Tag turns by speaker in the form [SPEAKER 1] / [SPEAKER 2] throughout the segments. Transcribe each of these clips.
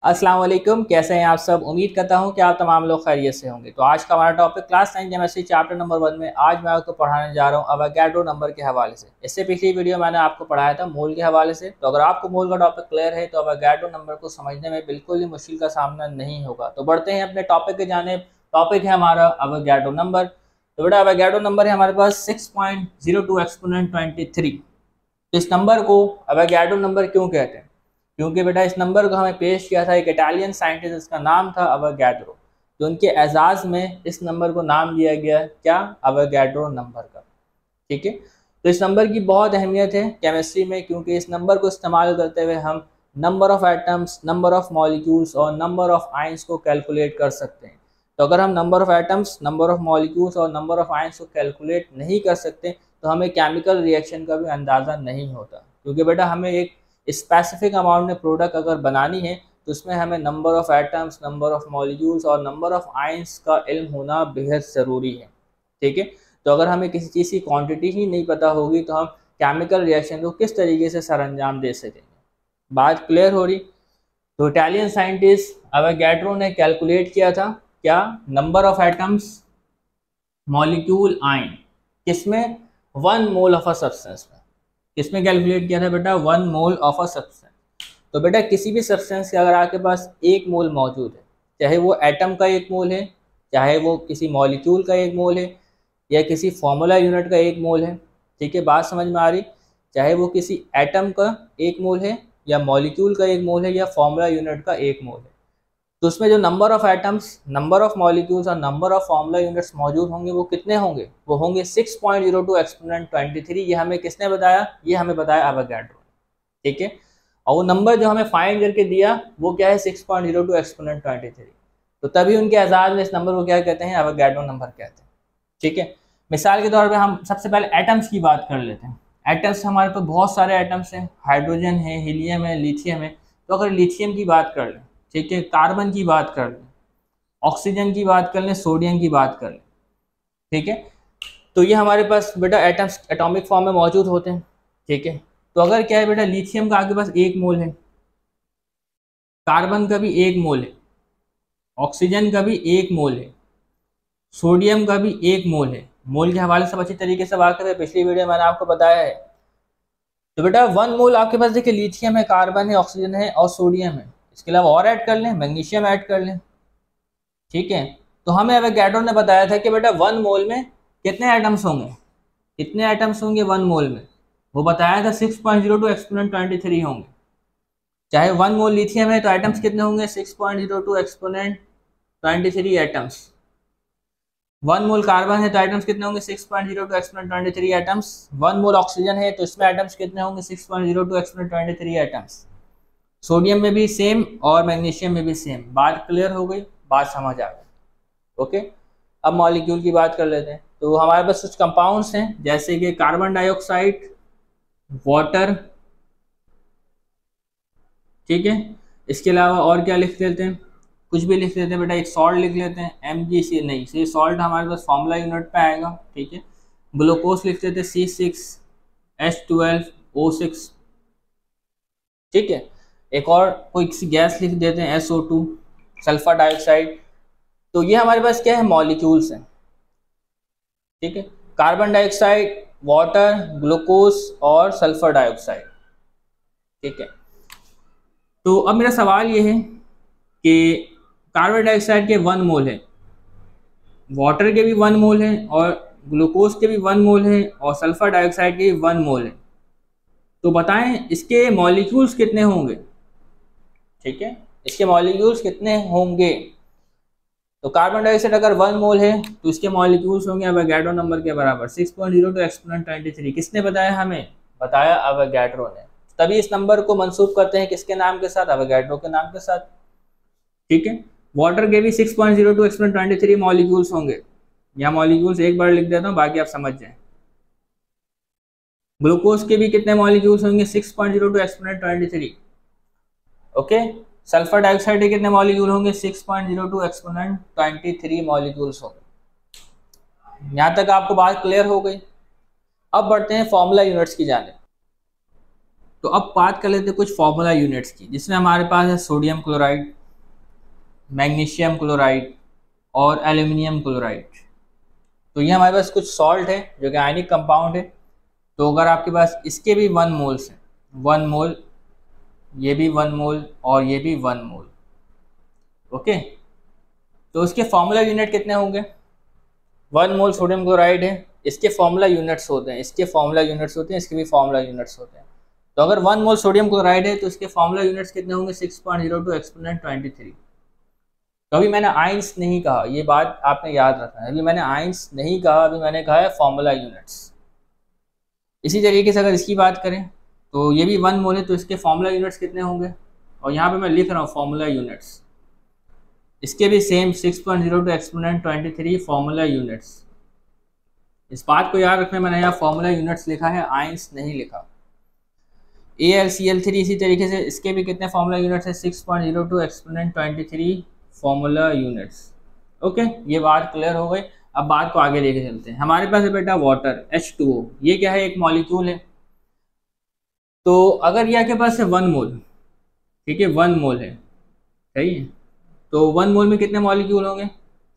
[SPEAKER 1] अस्सलाम वालेकुम, कैसे हैं आप सब। उम्मीद करता हूं कि आप तमाम लोग खैरियत से होंगे। तो आज का हमारा topic class 9 chemistry chapter number 1 में आज मैं आपको पढ़ाने जा रहा हूं अवोगाड्रो नंबर के हवाले से। इससे पिछली वीडियो मैंने आपको पढ़ाया था मोल के हवाले से। तो अगर आपको मोल का टॉपिक क्लियर है तो अवोगाड्रो नंबर को समझने में बिल्कुल ही मुश्किल का सामना नहीं होगा। तो बढ़ते हैं अपने टॉपिक के जानिब। टॉपिक है हमारा अवोगाड्रो नंबर। तो बेटा अवोगाड्रो नंबर है हमारे पास 6.02 एक्सपोनेंट 23। इस नंबर को अवोगाड्रो नंबर क्यों कहते हैं? क्योंकि बेटा इस नंबर को हमें पेश किया था एक इटालियन साइंटिस्ट, जिसका नाम था अवोगाड्रो। तो उनके एजाज में इस नंबर को नाम दिया गया क्या? अवोगाड्रो नंबर का। ठीक है। तो इस नंबर की बहुत अहमियत है केमिस्ट्री में, क्योंकि इस नंबर को इस्तेमाल करते हुए हम number of atoms, number of molecules और नंबर ऑफ आयंस को कैलकुलेट कर सकते हैं। तो अगर हम number of atoms, number of molecules और नंबर ऑफ आयंस को कैलकुलेट नहीं कर सकते तो हमें केमिकल रिएक्शन का भी अंदाज़ा नहीं होता। क्योंकि बेटा हमें एक स्पेसिफिक अमाउंट में प्रोडक्ट अगर बनानी है तो उसमें हमें number of atoms, number of molecules और नंबर ऑफ आयंस का इल्म होना बेहद ज़रूरी है। ठीक है। तो अगर हमें किसी चीज़ की क्वांटिटी ही नहीं पता होगी तो हम केमिकल रिएक्शन को किस तरीके से सरअंजाम दे सकेंगे। बात क्लियर हो रही? तो इटालियन साइंटिस्ट अवोगाड्रो ने कैलकुलेट किया था क्या? Number of atoms, molecule, ion, किसमें? 1 मोल ऑफ अ सब्सटेंस में। किसमें कैलकुलेट किया था बेटा? 1 मोल ऑफ अ सब्सटेंस। तो बेटा किसी भी सब्सटेंस के अगर आपके पास 1 मोल मौजूद है, चाहे वो एटम का 1 मोल है, चाहे वो किसी मॉलिक्यूल का 1 मोल है, या किसी फॉर्मूला यूनिट का 1 मोल है। ठीक है, बात समझ में आ रही? चाहे वो किसी एटम का 1 मोल है, या मॉलिक्यूल का 1 मोल है, या फॉर्मूला यूनिट का 1 मोल है, तो उसमें जो number of atoms, number of molecules और नंबर ऑफ फॉर्मूला यूनिट्स मौजूद होंगे वो कितने होंगे? वो होंगे 6.02 एक्सपोनेंट 23। ये हमें किसने बताया? ये हमें बताया अवोगाड्रो। ठीक है। और वो नंबर जो हमें फाइंड करके दिया वो क्या है? 6.02 एक्सपोनेंट 23। तो तभी उनके एजाज में इस नंबर को क्या कहते हैं? अवोगाड्रो नंबर कहते हैं। ठीक है। मिसाल के तौर पर हम सबसे पहले एटम्स की बात कर लेते हैं। एटम्स हमारे पास बहुत सारे एटम्स हैं, हाइड्रोजन है, हीलियम है, लिथियम है। तो अगर लिथियम की बात कर लें, ठीक है, कार्बन की बात कर लें, ऑक्सीजन की बात कर लें, सोडियम की बात कर लें, ठीक है, तो ये हमारे पास बेटा एटम्स एटॉमिक फॉर्म में मौजूद होते हैं। ठीक है। तो अगर क्या है बेटा, लिथियम का आपके पास 1 मोल है, कार्बन का भी 1 मोल है, ऑक्सीजन का भी 1 मोल है, सोडियम का भी 1 मोल है। मोल के हवाले से अच्छी तरीके से बात करें, पिछली वीडियो मैंने आपको बताया है। तो बेटा 1 मोल आपके पास देखिए लिथियम है, कार्बन है, ऑक्सीजन है और सोडियम है। इसके अलावा और ऐड कर लें, मैग्नीशियम ऐड कर लें। ठीक है। तो हमें अवोगाड्रो ने बताया था कि बेटा 1 मोल में कितने एटम्स होंगे? कितने एटम्स होंगे 1 मोल में? वो बताया था 6.02 एक्सपोनेंट 23 होंगे। चाहे 1 मोल लिथियम है तो एटम्स कितने होंगे? 6.02 एक्सपोनेंट 23 एटम्स। 1 मोल कार्बन है तो एटम्स कितने होंगे? 6.02 एक्सपोनेंट 23 एटम्स। 1 मोल ऑक्सीजन है तो इसमें एटम्स कितने होंगे? 6.02 एक्सपोनेंट 23 एटम्स। सोडियम में भी सेम और मैग्नीशियम में भी सेम। बात क्लियर हो गई? बात समझ आ गई? ओके। अब मॉलिक्यूल की बात कर लेते हैं। तो हमारे पास कुछ कंपाउंड्स हैं, जैसे कि कार्बन डाइऑक्साइड, वाटर। ठीक है। इसके अलावा और क्या लिख लेते हैं? कुछ भी लिख लेते हैं बेटा, एक सॉल्ट लिख लेते हैं, MgC नहीं, ये सॉल्ट हमारे पास फॉर्मूला यूनिट पे आएगा। ठीक है। ग्लूकोज लिख लेते हैं C6H12O6। ठीक है। एक और कोई गैस लिख देते हैं SO2, सल्फर डाइऑक्साइड। तो ये हमारे पास क्या है? मॉलिक्यूल्स हैं। ठीक है। कार्बन डाइऑक्साइड, वाटर, ग्लूकोज और सल्फर डाइऑक्साइड। ठीक है। तो अब मेरा सवाल ये है कि कार्बन डाइऑक्साइड के 1 मोल है, वाटर के भी 1 मोल है और ग्लूकोज के भी 1 मोल है और सल्फर डाइऑक्साइड के भी 1 मोल है। तो बताएं इसके मॉलिक्यूल्स कितने होंगे? ठीक है, इसके मॉलिक्यूल्स कितने होंगे? तो कार्बन डाइऑक्साइड अगर 1 मोल है तो इसके मॉलिक्यूल्स होंगे अवोगाड्रो नंबर के बराबर 6.02 एक्सपोनेंट 23। किसने बताया? हमें बताया अवोगाड्रो ने। तभी इस नंबर को मंसूब करते हैं किसके नाम के साथ? अवोगाड्रो के नाम के साथ। ठीक है। वाटर के भी 6.02 एक्सपोनेंट 23 मॉलिक्यूल्स होंगे। यहाँ मॉलिक्यूल्स एक बार लिख देता हूँ, बाकी आप समझ जाएं। ग्लूकोज के भी कितने मॉलिक्यूल्स होंगे? 6.02 एक्सपोनेंट 23। ओके। सल्फर डाइऑक्साइड के कितने मॉलिक्यूल होंगे? 6.02 एक्सपोनेंट 23 मॉलिक्यूल्स होंगे। यहां तक आपको बात क्लियर हो गई? अब बढ़ते हैं फॉर्मूला यूनिट्स की जाने। तो अब बात कर लेते हैं कुछ फॉर्मूला यूनिट्स की, जिसमें हमारे पास है सोडियम क्लोराइड, मैग्नीशियम क्लोराइड और एल्यूमिनियम क्लोराइड। तो ये हमारे पास कुछ सॉल्ट है जो कि आयनिक कंपाउंड है। तो अगर आपके पास इसके भी 1 मोल्स हैं, 1 मोल, ये भी 1 मोल और ये भी 1 मोल, ओके। तो इसके फॉर्मूला यूनिट कितने होंगे? 1 मोल सोडियम क्लोराइड है, इसके फॉर्मूला यूनिट्स होते हैं, इसके फॉर्मूला यूनिट्स होते हैं, इसके भी फॉर्मूला यूनिट्स होते हैं। तो अगर 1 मोल सोडियम क्लोराइड है तो इसके फॉर्मूला यूनिट्स कितने होंगे? 6.02 एक्सपोनेंट 23। तो अभी मैंने आइंस नहीं कहा, ये बात आपने याद रखना है, अभी मैंने आइंस नहीं कहा, अभी मैंने कहा है फॉर्मूला यूनिट्स। इसी तरीके से अगर इसकी बात करें तो ये भी 1 मोल है, तो इसके फॉर्मूला यूनिट्स कितने होंगे? और यहाँ पे मैं लिख रहा हूँ फॉर्मूला यूनिट्स, इसके भी सेम 6.02 एक्सपोनेंट 23 फॉर्मूला यूनिट्स। इस बात को याद रखना, मैंने यहाँ फॉर्मूला यूनिट्स लिखा है, आइंस नहीं लिखा। AlCl3 इसी तरीके से इसके भी कितने फॉर्मूला यूनिट्स है? 6.02 एक्सपोनेंट 23 फॉर्मूला यूनिट्स। ओके, ये बात क्लियर हो गई। अब बात को आगे लेके चलते हैं। हमारे पास है बेटा वाटर, H2O। ये क्या है? एक मॉलिक्यूल है। तो अगर ये आपके पास है 1 मोल, ठीक है, 1 मोल है, सही है। तो 1 मोल में कितने मॉलिक्यूल होंगे?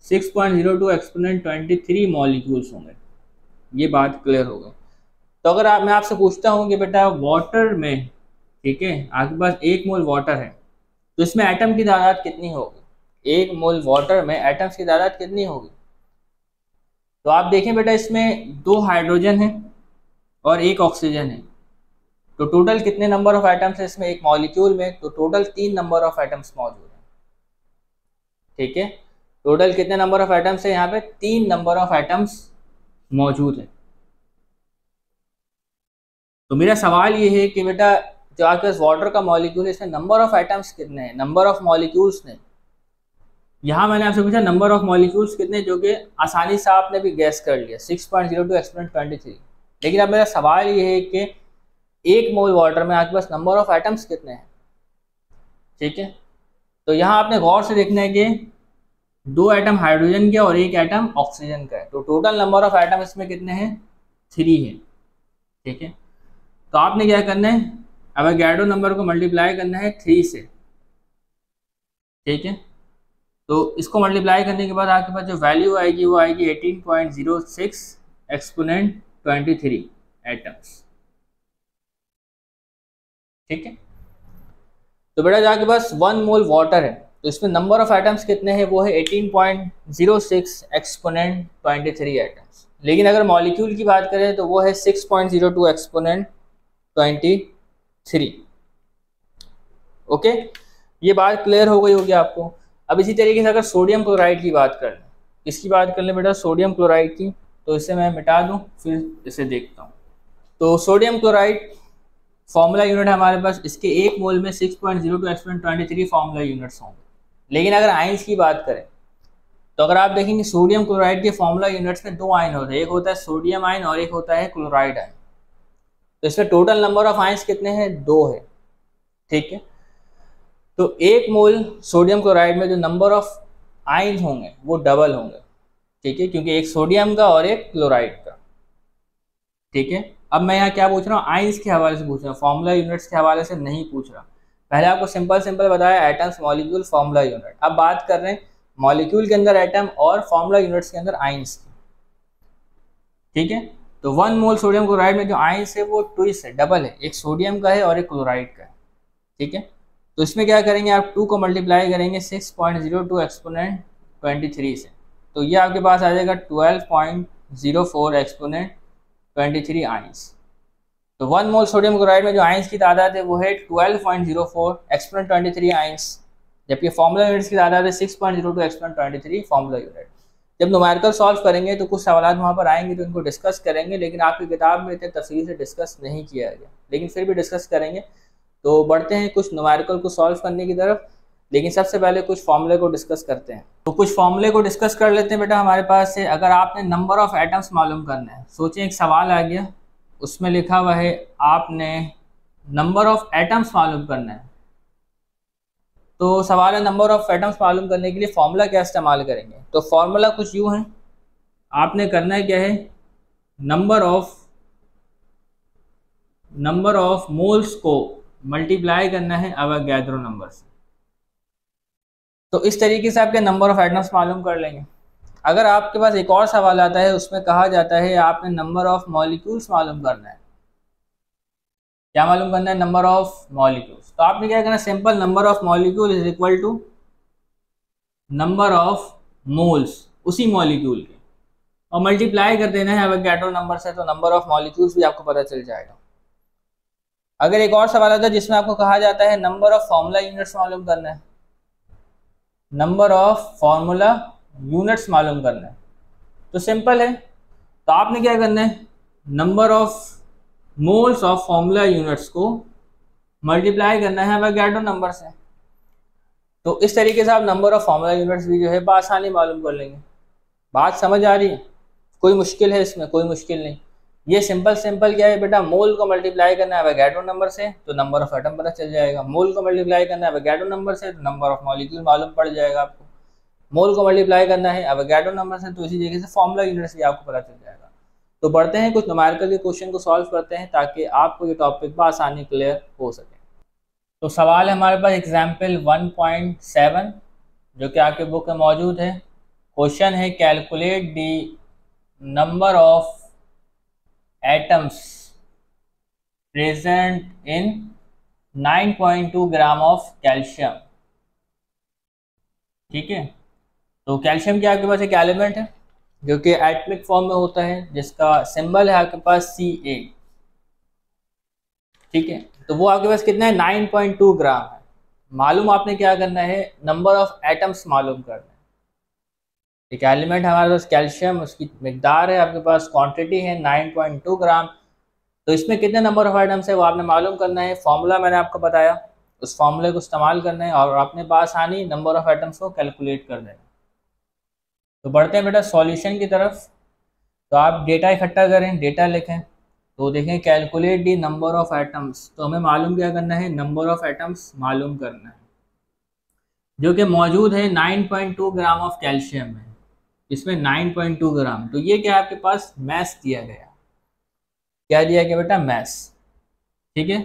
[SPEAKER 1] 6.02 एक्सपोनेंट 23 मॉलिक्यूल्स होंगे। ये बात क्लियर हो गई। तो अगर मैं आपसे पूछता हूँ कि बेटा वाटर में, ठीक है, आपके पास 1 मोल वाटर है, तो इसमें एटम की तादाद कितनी होगी? 1 मोल वाटर में एटम्स की तादाद कितनी होगी? तो आप देखें बेटा, इसमें 2 हाइड्रोजन है और 1 ऑक्सीजन है। तो टोटल कितने नंबर ऑफ एटम्स है इसमें एक मॉलिक्यूल में? तो टोटल 3 नंबर ऑफ एटम्स मौजूद हैं, ठीक है। टोटल कितने नंबर ऑफ एटम्स है यहाँ पे? 3 नंबर ऑफ एटम्स मौजूद है। तो मेरा सवाल ये है कि बेटा जो आपके पास वाटर का मॉलिक्यूल है, इसमें नंबर ऑफ एटम्स कितने हैं? नंबर ऑफ मॉलिक्यूल्स नहीं, यहाँ मैंने आपसे पूछा नंबर ऑफ मॉलिक्यूल्स कितने, जो कि आसानी से आपने भी गैस कर लिया, 6.02 एक्सपोनेंट 23। लेकिन अब मेरा सवाल ये है कि 1 मोल वाटर में आपके पास नंबर ऑफ एटम्स कितने हैं, ठीक है। तो यहाँ आपने गौर से देखना है कि 2 एटम हाइड्रोजन के और 1 एटम ऑक्सीजन का है। तो टोटल नंबर ऑफ एटम इसमें कितने हैं? 3 है, ठीक है। तो आपने क्या करना है? एवोगाड्रो नंबर को मल्टीप्लाई करना है 3 से, ठीक है। तो इसको मल्टीप्लाई करने के बाद आपके पास जो वैल्यू आएगी वो आएगी 18.06 एक्सपोनेंट 23 एटम्स, ठीक है। तो बेटा जो आपके पास 1 मोल वाटर है, तो इसमें नंबर ऑफ एटम्स कितने हैं? वो है 18.06 एक्सपोनेंट 23 एटम्स। लेकिन अगर मॉलिक्यूल की बात करें तो वो है 6.02 एक्सपोनेंट 23। ओके, ये बात क्लियर हो गई होगी आपको। अब इसी तरीके से अगर सोडियम क्लोराइड की बात कर लें, किसकी बात कर लें बेटा? सोडियम क्लोराइड की। तो इसे मैं मिटा दूं, फिर इसे देखता हूँ। तो सोडियम क्लोराइड फॉर्मूला यूनिट है हमारे पास, इसके 1 मोल में 6.02 एक्सपोनेंट 23 फॉर्मूला यूनिट्स होंगे। लेकिन अगर आइंस की बात करें तो अगर आप देखेंगे सोडियम क्लोराइड के फॉर्मूला यूनिट्स में 2 आयन होते हैं, एक होता है सोडियम आयन और एक होता है क्लोराइड आयन। तो इसमें टोटल नंबर ऑफ आयंस कितने हैं? 2 है, ठीक है। तो 1 मोल सोडियम क्लोराइड में जो नंबर ऑफ आयन होंगे वो डबल होंगे, ठीक है, क्योंकि एक सोडियम का और एक क्लोराइड का, ठीक है। अब मैं यहाँ क्या पूछ रहा हूँ? आयंस के हवाले से पूछ रहा हूँ, फॉर्मूला यूनिट्स के हवाले से नहीं पूछ रहा। पहले आपको सिंपल बताया एटम्स, मॉलिक्यूल, फॉर्मूला यूनिट। अब बात कर रहे हैं मॉलिक्यूल के अंदर एटम और फॉर्मूला यूनिट्स के अंदर आयंस की, ठीक है। तो 1 मोल सोडियम क्लोराइड में जो आयंस है वो ट्विस है, डबल है, एक सोडियम का है और एक क्लोराइड का है, ठीक है। तो इसमें क्या करेंगे आप? 2 को मल्टीप्लाई करेंगे 6.02 एक्सपोनेंट 23 से, तो ये आपके पास आ जाएगा 12.04 एक्सपोनेंट 23 आयंस। तो 1 मोल सोडियम क्लोराइड में जो आयंस की तादाद है वो है 12.04 एक्सपोनेंट 23 आयंस, जबकि फॉर्मूला यूनिट्स की तादाद है 6.02 एक्सपोनेंट 23 फॉर्मूला यूनिट। जब न्यूमेरिकल सॉल्व करेंगे तो कुछ सवाल वहाँ पर आएंगे तो इनको डिस्कस करेंगे, लेकिन आपकी किताब में इतने तफसील से डिस्कस नहीं किया गया, लेकिन फिर भी डिस्कस करेंगे। तो बढ़ते हैं कुछ न्यूमेरिकल को सॉल्व करने की तरफ, लेकिन सबसे पहले कुछ फॉर्मूले को डिस्कस करते हैं। तो कुछ फॉर्मूले को डिस्कस कर लेते हैं बेटा हमारे पास से। अगर आपने नंबर ऑफ एटम्स मालूम करना है, सोचें एक सवाल आ गया, उसमें लिखा हुआ है आपने नंबर ऑफ एटम्स मालूम करना है। तो सवाल है नंबर ऑफ एटम्स मालूम करने के लिए फॉर्मूला क्या इस्तेमाल करेंगे? तो फॉर्मूला कुछ यूँ है, आपने करना है क्या है? Number of number of moles को मल्टीप्लाई करना है अवोगाड्रो नंबर से। तो इस तरीके से आपके नंबर ऑफ एटम्स मालूम कर लेंगे। अगर आपके पास एक और सवाल आता है, उसमें कहा जाता है आपने नंबर ऑफ मॉलिक्यूल्स मालूम करना है। क्या मालूम करना है? Number of molecules. तो आपने क्या करना है? Simple, number of molecule is equal to number of moles उसी मॉलिक्यूल के, और मल्टीप्लाई कर देना है एवोगाड्रो नंबर से, तो नंबर ऑफ मॉलिक्यूल्स भी आपको पता चल जाएगा। अगर एक और सवाल आता है जिसमें आपको कहा जाता है नंबर ऑफ फॉर्मूला यूनिट्स मालूम करना है, नंबर ऑफ फॉर्मूला यूनिट्स मालूम करना है, तो सिंपल है। तो आपने क्या करना है? Number of moles of formula units को मल्टीप्लाई करना है एवोगाड्रो नंबर से। तो इस तरीके से आप नंबर ऑफ फॉर्मूला यूनिट्स भी जो है बआसानी मालूम कर लेंगे। बात समझ आ रही है? कोई मुश्किल है इसमें? कोई मुश्किल नहीं। ये सिंपल क्या है बेटा, मोल को मल्टीप्लाई करना है एवोगाड्रो नंबर से तो नंबर ऑफ एटम पता चल जाएगा, मोल को मल्टीप्लाई करना है एवोगाड्रो नंबर से तो नंबर ऑफ मॉलिक्यूल मालूम पड़ जाएगा आपको, मोल को मल्टीप्लाई करना है एवोगाड्रो नंबर से तो इसी तरीके से फॉर्मूला यूनिट्स भी आपको पता चल जाएगा। तो बढ़ते हैं, कुछ न्यूमेरिकल के क्वेश्चन को सॉल्व करते हैं ताकि आपको ये टॉपिक बआसानी क्लियर हो सके। तो सवाल है हमारे पास एग्जाम्पल 1.7 जो कि आपके बुक में मौजूद है। क्वेश्चन है calculate the number of atoms present in 9.2 gram of calcium. ठीक है, तो कैल्शियम क्या आपके पास एक एलिमेंट है जो कि एटमिक फॉर्म में होता है, जिसका सिंबल है आपके पास Ca। ठीक है, तो वो आपके पास कितना है? 9.2 ग्राम है। मालूम आपने क्या करना है? नंबर ऑफ एटम्स मालूम करना है। एक एलिमेंट हमारे पास कैल्शियम, उसकी मिकदार है आपके पास, क्वांटिटी है 9.2 ग्राम। तो इसमें कितने नंबर ऑफ एटम्स है वो आपने मालूम करना है। फॉर्मूला मैंने आपको बताया, उस फॉर्मूले को इस्तेमाल करना है और आपने बआसानी नंबर ऑफ एटम्स को कैलकुलेट कर देना। तो बढ़ते हैं बेटा सॉल्यूशन की तरफ। तो आप डेटा इकट्ठा करें, डेटा लिखें। तो देखें calculate the number of atoms, तो हमें मालूम क्या करना है? नंबर ऑफ एटम्स मालूम करना है जो कि मौजूद है 9.2 ग्राम ऑफ कैल्शियम है, इसमें 9.2 ग्राम। तो ये क्या आपके पास मैस दिया गया। क्या दिया गया बेटा? मैस। ठीक है,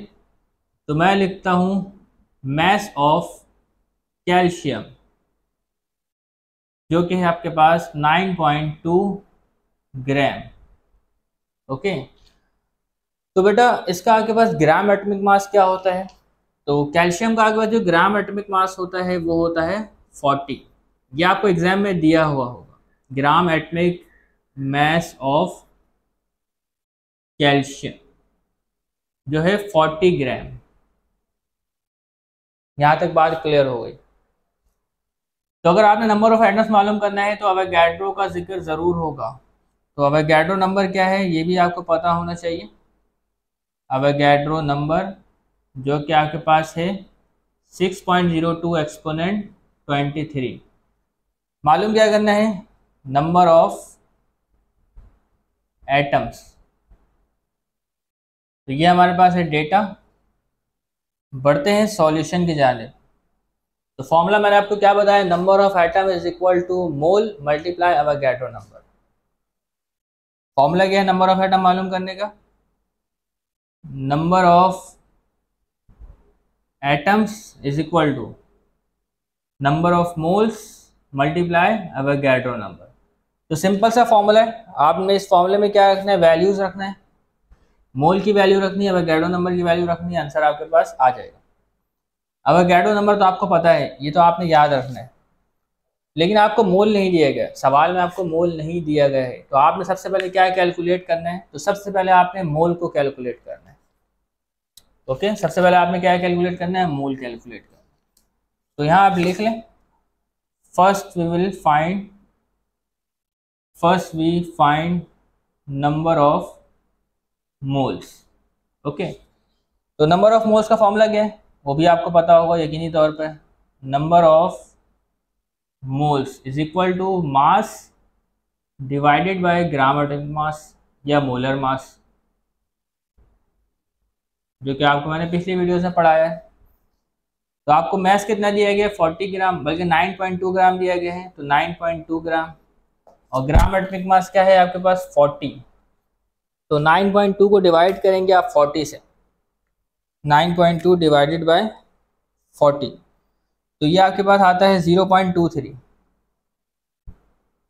[SPEAKER 1] तो मैं लिखता हूँ मैस ऑफ कैल्शियम जो कि है आपके पास 9.2 ग्राम। ओके, तो बेटा इसका आपके पास ग्राम एटॉमिक मास क्या होता है? तो कैल्शियम का आपके पास जो ग्राम एटॉमिक मास होता है वो होता है 40। ये आपको एग्जाम में दिया हुआ होगा, ग्राम एटॉमिक मास ऑफ कैल्शियम जो है 40 ग्राम। यहाँ तक बात क्लियर हो गई। तो अगर आपने नंबर ऑफ एटम्स मालूम करना है तो अवोगाड्रो का जिक्र ज़रूर होगा। तो अवोगाड्रो नंबर क्या है ये भी आपको पता होना चाहिए। अवोगाड्रो नंबर जो कि आपके पास है 6.02 एक्सपोनेंट 23। मालूम क्या करना है? Number of atoms. तो ये हमारे पास है डेटा। बढ़ते हैं सॉल्यूशन की जानिब। तो फॉर्मूला मैंने आपको क्या बताया? Number of atom is equal to mole multiply Avogadro number. Formula क्या है नंबर ऑफ एटम मालूम करने का? Number of atoms is equal to number of moles multiply Avogadro number. तो सिंपल सा फॉर्मूला है। आपने इस फॉर्मूले में क्या रखना है? वैल्यूज रखना है, मोल की वैल्यू रखनी है, अवोगाड्रो नंबर की वैल्यू रखनी है, आंसर आपके पास आ जाएगा। अवोगाड्रो नंबर तो आपको पता है, ये तो आपने याद रखना है, लेकिन आपको मोल नहीं दिया गया, सवाल में आपको मोल नहीं दिया गया है। तो आपने सबसे पहले क्या कैलकुलेट करना है? तो सबसे पहले आपने मोल को कैलकुलेट करना है। ओके, सबसे पहले आपने क्या कैलकुलेट करना है? मोल कैलकुलेट करना है। तो यहाँ आप लिख लें, first we find number of moles. Okay, तो नंबर ऑफ मोल्स का फॉर्मूला क्या है वो भी आपको पता होगा यकीनी तौर पर। Number of moles is equal to mass divided by gram atomic mass या मोलर मास, जो कि आपको मैंने पिछली वीडियो से पढ़ाया है। तो आपको मास कितना दिया गया? 40 ग्राम, बल्कि 9.2 ग्राम दिया गया है, तो 9.2 ग्राम। और ग्राम एटॉमिक मास क्या है आपके पास? 40। तो 9.2 को डिवाइड करेंगे आप 40 से, 9.2 डिवाइडेड बाय 40, तो ये आपके पास आता है 0.23।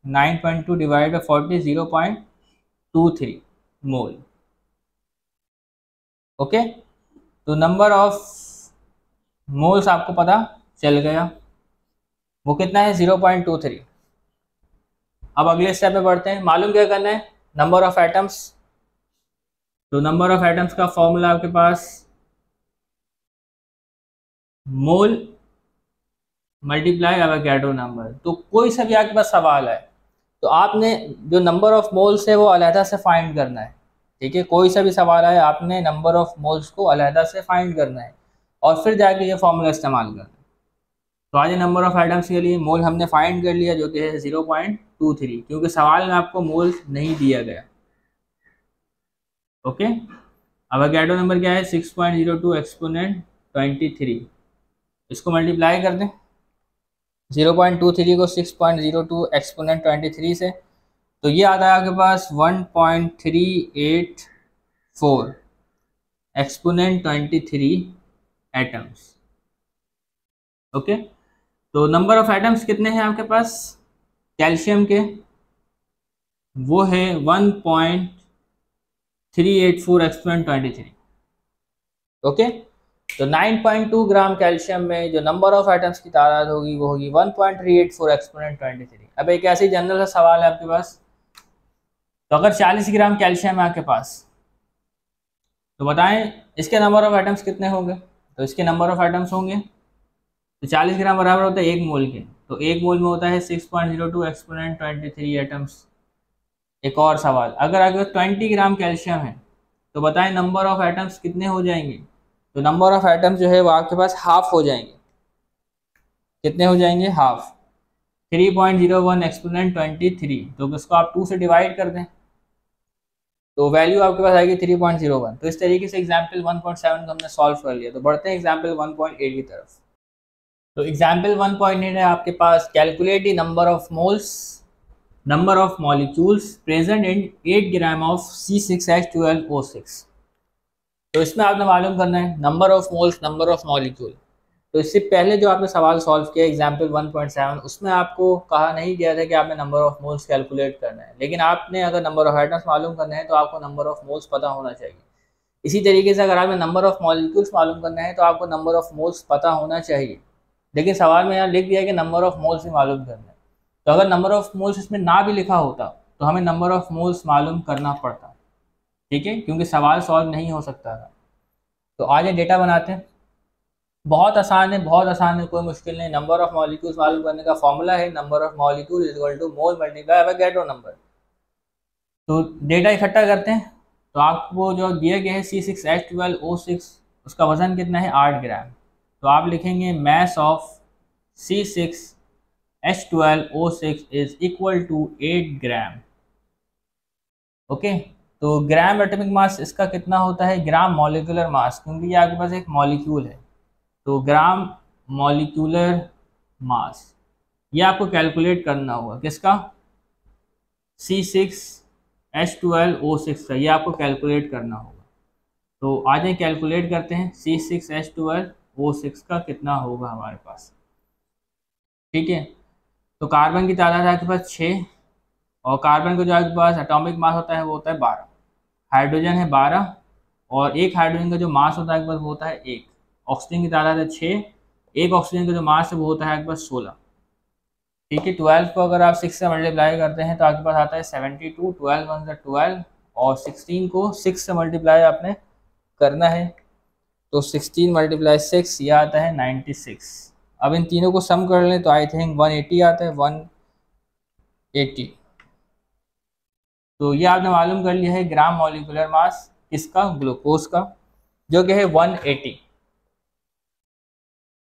[SPEAKER 1] 9.2 डिवाइडेड बाय 40 0.23 मोल। ओके, तो नंबर ऑफ मोल्स आपको पता चल गया, वो कितना है 0.23। अब अगले स्टेप में बढ़ते हैं। मालूम क्या करना है, नंबर ऑफ एटम्स। तो नंबर ऑफ एटम्स का फॉर्मूला आपके पास मोल मल्टीप्लाई एवोगैड्रो नंबर। तो कोई सा भी आपके पास सवाल है तो आपने जो नंबर ऑफ मोल्स है वो अलहदा से फाइंड करना है। ठीक है, कोई सा भी सवाल है आपने नंबर ऑफ मोल्स को अलहदा से फाइंड करना है और फिर जाके ये फॉर्मूला इस्तेमाल करना है। तो आज नंबर ऑफ एटम्स के लिए मोल हमने फाइंड कर लिया जो कि है 0.23, क्योंकि सवाल में आपको मोल नहीं दिया गया। ओके, एवोगैड्रो नंबर क्या है 6.02 एक्सपोनेंट 23। इसको मल्टीप्लाई कर दें 0.23 को 6.02 एक्सपोनेंट 23 से, तो ये आता है आपके पास 1.384 एक्सपोनेंट 23 एटम्स। ओके, तो नंबर ऑफ एटम्स कितने हैं आपके पास कैल्शियम के, वो है 1.384 एक्सपोनेंट 23। ओके, तो 9.2 ग्राम कैल्शियम में जो नंबर ऑफ एटम्स की तादाद होगी वो होगी 1.384 एक्सपोनेंट 23। अब एक ऐसी जनरल सा सवाल है आपके पास, तो अगर 40 ग्राम कैल्शियम है आपके पास तो बताएं इसके नंबर ऑफ एटम्स कितने होंगे। तो इसके नंबर ऑफ एटम्स होंगे, तो 40 ग्राम बराबर होता है 1 मोल के, तो 1 मोल में होता है 6.02 एक्सपोनेंट 23 एटम्स। एक और सवाल, अगर अगर 20 ग्राम कैल्शियम है तो बताएं नंबर ऑफ एटम्स कितने हो जाएंगे। तो नंबर ऑफ एटम्स जो है वो आपके पास हाफ हो जाएंगे। कितने हो जाएंगे, हाफ। 3.01 एक्सपोनेंट 23, तो इसको आप 2 से डिवाइड कर दें तो वैल्यू आपके पास आएगी 3.01। तो इस तरीके से एग्जाम्पल 1.7 को हमने सॉल्व कर लिया। तो बढ़ते हैं एग्जाम्पल 1.8 की तरफ। तो एग्जाम्पल 1.8 है आपके पास, calculate the number of moles, number of molecules present in 8 gram of C6H12O6। तो इसमें आपने मालूम करना है number of moles, number of molecule. तो इससे पहले जो आपने सवाल सॉल्व किया एग्जाम्पल 1.7, उसमें आपको कहा नहीं गया था कि आपने नंबर ऑफ मोल्स कैलकुलेट करना है, लेकिन आपने अगर नंबर ऑफ एटम्स मालूम करना है तो आपको नंबर ऑफ मोल्स पता होना चाहिए। इसी तरीके से अगर आपने नंबर ऑफ मॉलिक्यूल्स मालूम करना है तो आपको नंबर ऑफ मोल्स पता होना चाहिए, लेकिन सवाल में यहाँ लिख दिया कि नंबर ऑफ मोल्स भी मालूम करना है। तो अगर नंबर ऑफ मोल्स इसमें ना भी लिखा होता तो हमें नंबर ऑफ मोल्स मालूम करना पड़ता। ठीक है, क्योंकि सवाल सॉल्व नहीं हो सकता था। तो आज ये डेटा बनाते हैं, बहुत आसान है, बहुत आसान है, कोई मुश्किल नहीं। नंबर ऑफ मॉलिक्यूल्स मालूम करने का फॉर्मूला है number of molecule is equal to mole multiply Avogadro number. तो डेटा इकट्ठा करते हैं। तो आपको जो दिया गया है C6H12O6, उसका वजन कितना है 8 ग्राम। तो आप लिखेंगे mass of C6H12O6 is equal to 8 gram. Okay, तो ग्राम एटॉमिक मास इसका कितना होता है, ग्राम मॉलिक्यूलर मास, क्योंकि ये आपके पास एक मॉलिक्यूल है। तो ग्राम मॉलिक्यूलर मास ये आपको कैलकुलेट करना होगा, किसका, C6H12O6 का, ये आपको कैलकुलेट करना होगा। तो आज हम कैलकुलेट करते हैं C6H12O6 का कितना होगा हमारे पास। ठीक है, तो कार्बन की तादाद आपके पास 6, और कार्बन का जो आपके पास एटॉमिक मास होता है वो होता है 12, हाइड्रोजन है 12, और एक हाइड्रोजन का जो मास होता है आपके पास वो होता है 1, ऑक्सीजन की तादाद है 6, एक ऑक्सीजन का जो मास है वो होता है आपके पास 16। ठीक है, 12 को अगर आप 6 से मल्टीप्लाई करते हैं तो आपके पास आता है 72, 12 वन ज़ा 12, और 16 को 6 से मल्टीप्लाई आपने करना है, तो 16 मल्टीप्लाई 6 ये आता है 96। अब इन तीनों को सम कर लें तो आई थिंक 180 आता है, 180। तो ये आपने मालूम कर लिया है ग्राम मॉलिक्यूलर मास किसका, ग्लूकोज का, जो कि है 180।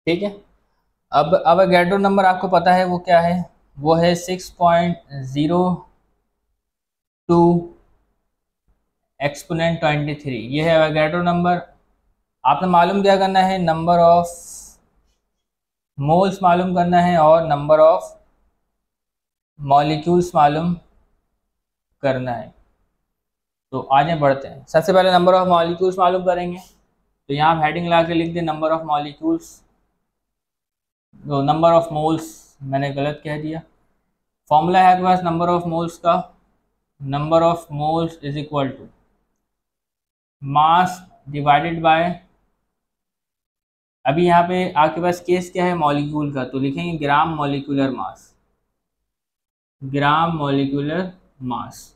[SPEAKER 1] ठीक है, अब एवोगैड्रो नंबर आपको पता है वो क्या है, वो है 6.02 एक्सपोनेंट 23। ये है एवोगैड्रो नंबर। आपने मालूम क्या करना है, नंबर ऑफ मोल्स मालूम करना है और नंबर ऑफ मॉलिक्यूल्स मालूम करना है। तो आगे बढ़ते हैं, सबसे पहले नंबर ऑफ मॉलिक्यूल्स मालूम करेंगे। तो यहाँ आप हेडिंग ला के लिख दें number of molecules, number of moles मैंने गलत कह दिया। फॉर्मूला है आपके पास नंबर ऑफ मोल्स का, number of moles is equal to mass divided by, अभी यहाँ पे आपके पास केस क्या है मॉलिक्यूल का, तो लिखेंगे gram molecular mass, gram molecular mass.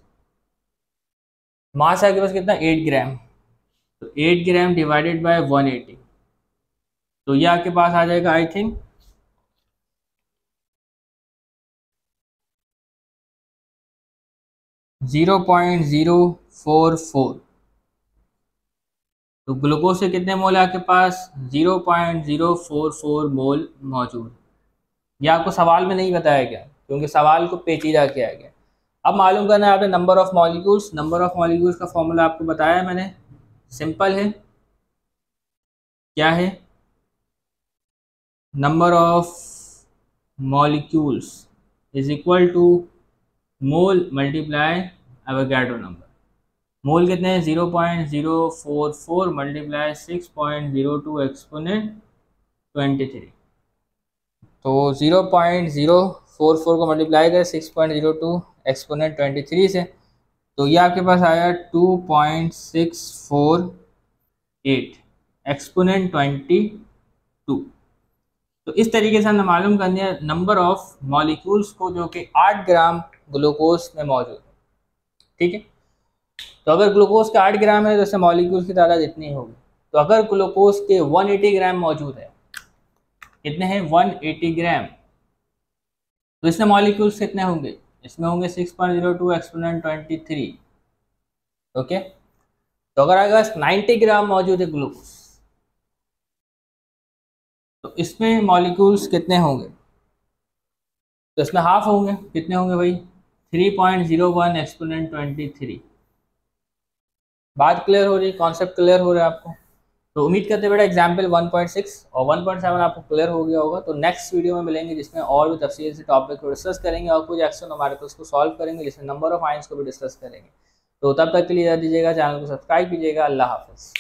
[SPEAKER 1] मास है आपके पास कितना 8 ग्राम, तो 8 ग्राम डिवाइडेड बाय 180, तो ये आपके पास आ जाएगा आई थिंक 0.044। तो ग्लूकोज से कितने मोल है आपके पास 0.044 मोल मौजूद। ये आपको सवाल में नहीं बताया गया क्योंकि सवाल को पेचीदा किया गया। अब मालूम करना है आपने number of molecules. Number of molecules का फॉर्मूला आपको बताया मैंने, सिंपल है, क्या है, number of molecules is equal to mole multiply Avogadro number. Mole कितने हैं 0.044 मल्टीप्लाई 6.02 एक्सपोनेंट 23। तो 0.044 को मल्टीप्लाई करें 6.02 एक्सपोनेंट 23 से, तो ये आपके पास आया 2.648 एक्सपोनेंट 22। तो इस तरीके से हमने मालूम करनी है नंबर ऑफ मॉलिक्यूल्स को जो कि 8 ग्राम ग्लूकोज में मौजूद है। ठीक है, तो अगर ग्लूकोज का 8 ग्राम है तो इससे मॉलिक्यूल्स की तादाद इतनी होगी। तो अगर ग्लूकोज के 180 ग्राम मौजूद है, कितने हैं 180 ग्राम, तो इसमें मॉलिक्यूल्स कितने होंगे, इसमें होंगे 6.02 एक्सपोनेंट 23। ओके, तो अगर अगर 90 ग्राम मौजूद है ग्लूकोज, तो इसमें मॉलिक्यूल्स कितने होंगे, तो इसमें हाफ होंगे, कितने होंगे भाई 3.01 एक्सपोनेंट 23। बात क्लियर हो रही है, कॉन्सेप्ट क्लियर हो रहा है आपको। तो उम्मीद करते हैं बेटा एग्जाम्पल 1.6 और 1.7 आपको क्लियर हो गया होगा। तो नेक्स्ट वीडियो में मिलेंगे जिसमें और भी तफसील से टॉपिक को डिस्कस करेंगे और कुछ एक्सोनोमेट्रिक्स को सॉल्व करेंगे, जिसमें नंबर ऑफ आयंस को भी डिस्कस करेंगे। तो तब तक के लिए दीजिएगा, चैनल को सब्सक्राइब कीजिएगा। अल्लाह हाफिज़।